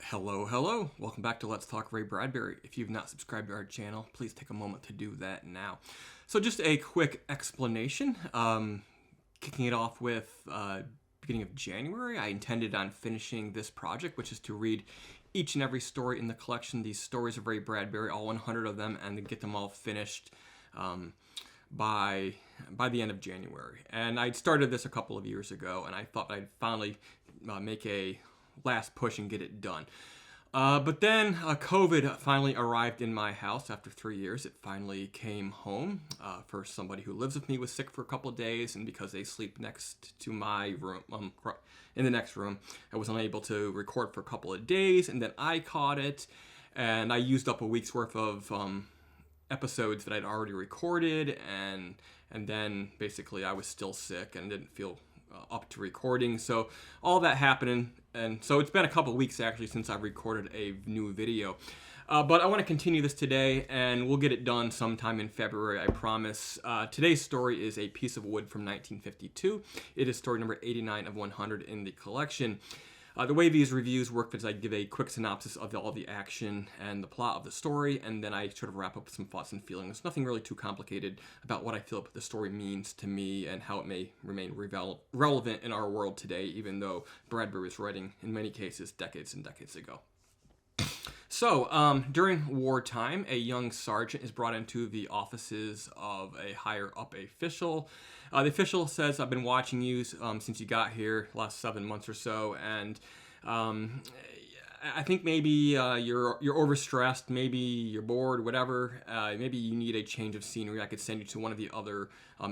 Hello. Welcome back to Let's Talk Ray Bradbury. If you've not subscribed to our channel, please take a moment to do that now. So just a quick explanation. Kicking it off with beginning of January, I intended on finishing this project, which is to read each and every story in the collection, these stories of Ray Bradbury, all 100 of them, and to get them all finished by the end of January. And I'd started this a couple of years ago, and I thought I'd finally make a last push and get it done. But then COVID finally arrived in my house after 3 years. It finally came home. First, somebody who lives with me was sick for a couple of days, and because they sleep next to my room, in the next room, I was unable to record for a couple of days, and then I caught it, and I used up a week's worth of episodes that I'd already recorded, and then basically I was still sick and didn't feel up to recording, so all that happened, and so it's been a couple of weeks actually since I've recorded a new video. But I want to continue this today, and we'll get it done sometime in February, I promise. Today's story is A Piece of Wood from 1952. It is story number 89 of 100 in the collection. The way these reviews work is I give a quick synopsis of all the action and the plot of the story, and then I sort of wrap up with some thoughts and feelings. Nothing really too complicated about what I feel the story means to me and how it may remain relevant in our world today, even though Bradbury was writing, in many cases, decades and decades ago. So, during wartime, a young sergeant is brought into the offices of a higher-up official. The official says, "I've been watching you since you got here, last 7 months or so, and I think maybe you're overstressed, maybe you're bored, whatever. Maybe you need a change of scenery. I could send you to one of the other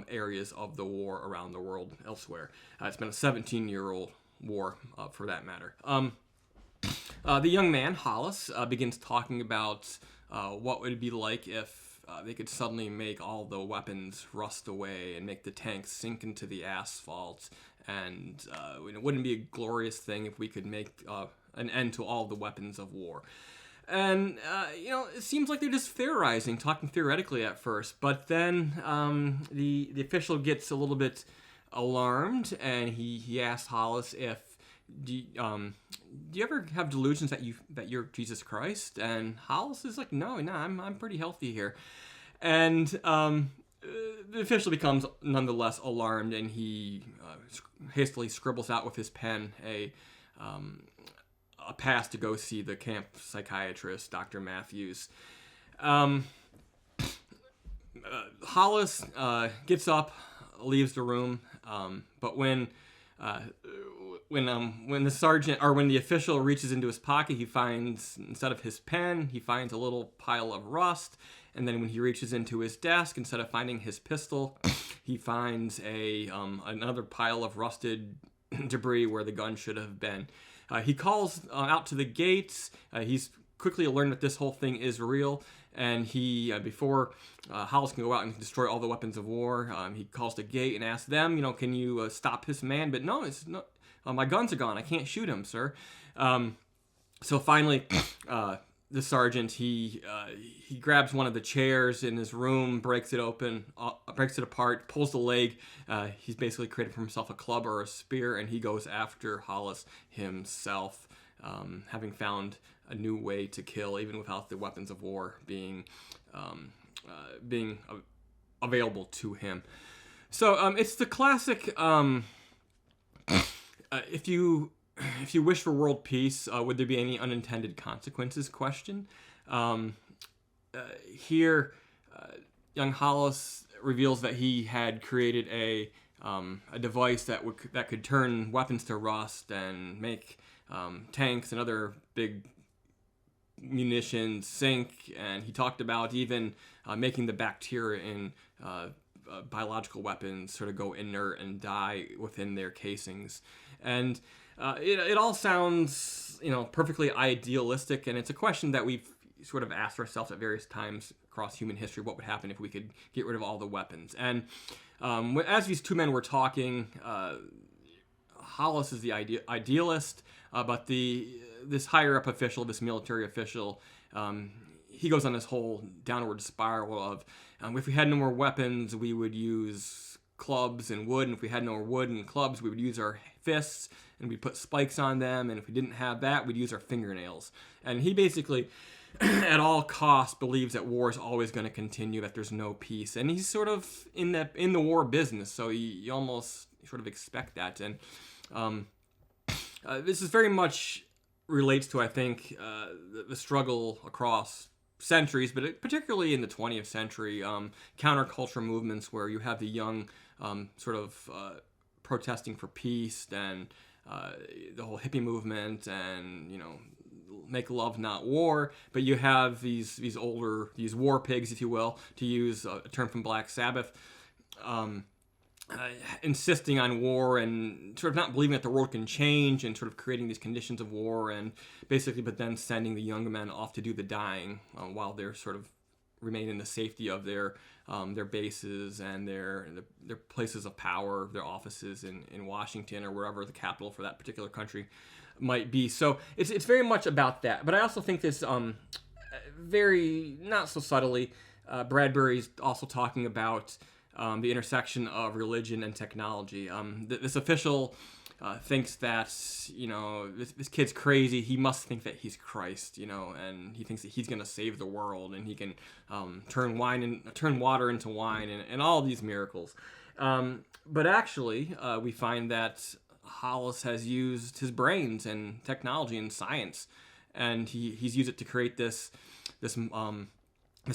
areas of the war around the world elsewhere." It's been a 17-year-old war, for that matter. The young man, Hollis, begins talking about what would it be like if they could suddenly make all the weapons rust away and make the tanks sink into the asphalt. And it wouldn't be a glorious thing if we could make an end to all the weapons of war. And, it seems like they're just theorizing, talking theoretically at first. But then the official gets a little bit alarmed, and he asks Hollis if, do you ever have delusions that you're Jesus Christ? And Hollis is like, no, I'm pretty healthy here. And the official becomes nonetheless alarmed, and he hastily scribbles out with his pen a pass to go see the camp psychiatrist, Dr. Matthews. Hollis gets up, leaves the room, but when the sergeant, or when the official reaches into his pocket, he finds, instead of his pen, he finds a little pile of rust. And then when he reaches into his desk, instead of finding his pistol, he finds another pile of rusted debris where the gun should have been. He calls out to the gates. He's quickly learned that this whole thing is real. And he, before Hollis can go out and destroy all the weapons of war, he calls the gate and asks them, can you stop this man? But no, it's not. My guns are gone. I can't shoot him, sir. So finally, the sergeant, he grabs one of the chairs in his room, breaks it apart, pulls the leg. He's basically created for himself a club or a spear, and he goes after Hollis himself, having found a new way to kill, even without the weapons of war being available to him. So it's the classic. If you wish for world peace, would there be any unintended consequences question? Here, young Hollis reveals that he had created a device that could turn weapons to rust and make tanks and other big munitions sink. And he talked about even making the bacteria in biological weapons sort of go inert and die within their casings. And it all sounds, perfectly idealistic, and it's a question that we've sort of asked ourselves at various times across human history: what would happen if we could get rid of all the weapons? And as these two men were talking, Hollis is the idealist, but this higher up official, this military official, he goes on this whole downward spiral of, if we had no more weapons, we would use clubs and wood, and if we had no wood and clubs, we would use our fists, and we'd put spikes on them, and if we didn't have that, we'd use our fingernails. And he basically, at all costs, believes that war is always going to continue, that there's no peace, and he's sort of in the war business, so you almost sort of expect that. And this is very much relates to, I think, the struggle across centuries, but particularly in the 20th century, counterculture movements where you have the young sort of protesting for peace, and the whole hippie movement, and, you know, make love not war. But you have these war pigs, if you will, to use a term from Black Sabbath, insisting on war and sort of not believing that the world can change, and sort of creating these conditions of war, and basically, but then sending the young men off to do the dying while they're sort of remain in the safety of their bases and their places of power, their offices in Washington or wherever the capital for that particular country might be. So it's very much about that. But I also think this very, not so subtly, Bradbury's also talking about the intersection of religion and technology. This official thinks that, you know, this kid's crazy. He must think that he's Christ, you know, and he thinks that he's going to save the world, and he can turn water into wine, and all these miracles. But actually, we find that Hollis has used his brains and technology and science, and he's used it to create this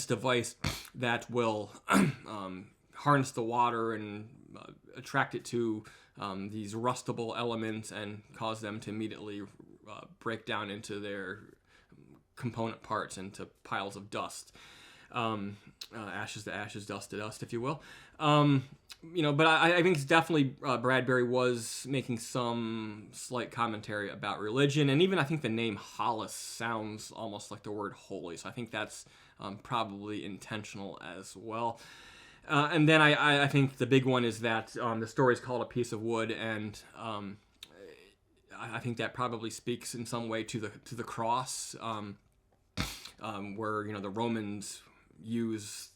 device that will harness the water and attract it to these rustable elements and cause them to immediately break down into their component parts, into piles of dust. Ashes to ashes, dust to dust, if you will. You know, but I think it's definitely Bradbury was making some slight commentary about religion, and even I think the name Hollis sounds almost like the word holy, so I think that's probably intentional as well. And then I think the big one is that the story is called A Piece of Wood, and I think that probably speaks in some way to the cross, where, you know, the Romans use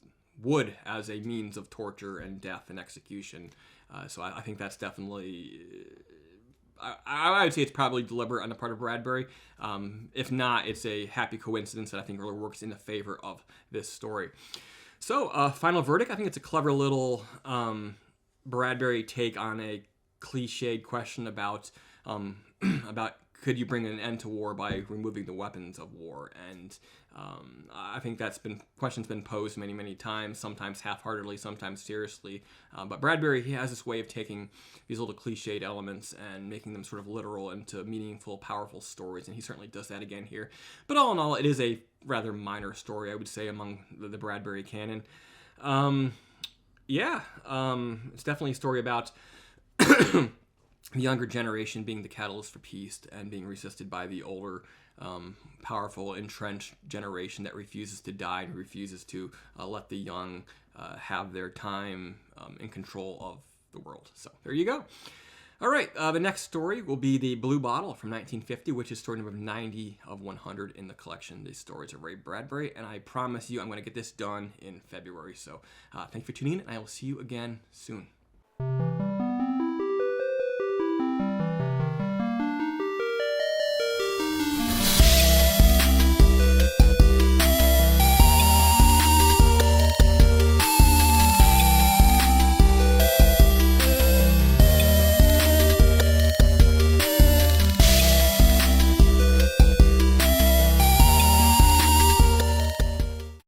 wood as a means of torture and death and execution. So I think that's definitely, I would say it's probably deliberate on the part of Bradbury. If not, it's a happy coincidence that I think really works in the favor of this story. So, final verdict. I think it's a clever little Bradbury take on a cliched question about could you bring an end to war by removing the weapons of war? And I think question's been posed many, many times, sometimes half-heartedly, sometimes seriously. But Bradbury, he has this way of taking these little cliched elements and making them sort of literal into meaningful, powerful stories, and he certainly does that again here. But all in all, it is a rather minor story, I would say, among the Bradbury canon. It's definitely a story about the younger generation being the catalyst for peace and being resisted by the older, powerful, entrenched generation that refuses to die and refuses to let the young have their time in control of the world. So there you go. All right, the next story will be The Blue Bottle from 1950, which is story number 90 of 100 in the collection, The Stories of Ray Bradbury. And I promise you I'm going to get this done in February. So thank you for tuning in, and I will see you again soon.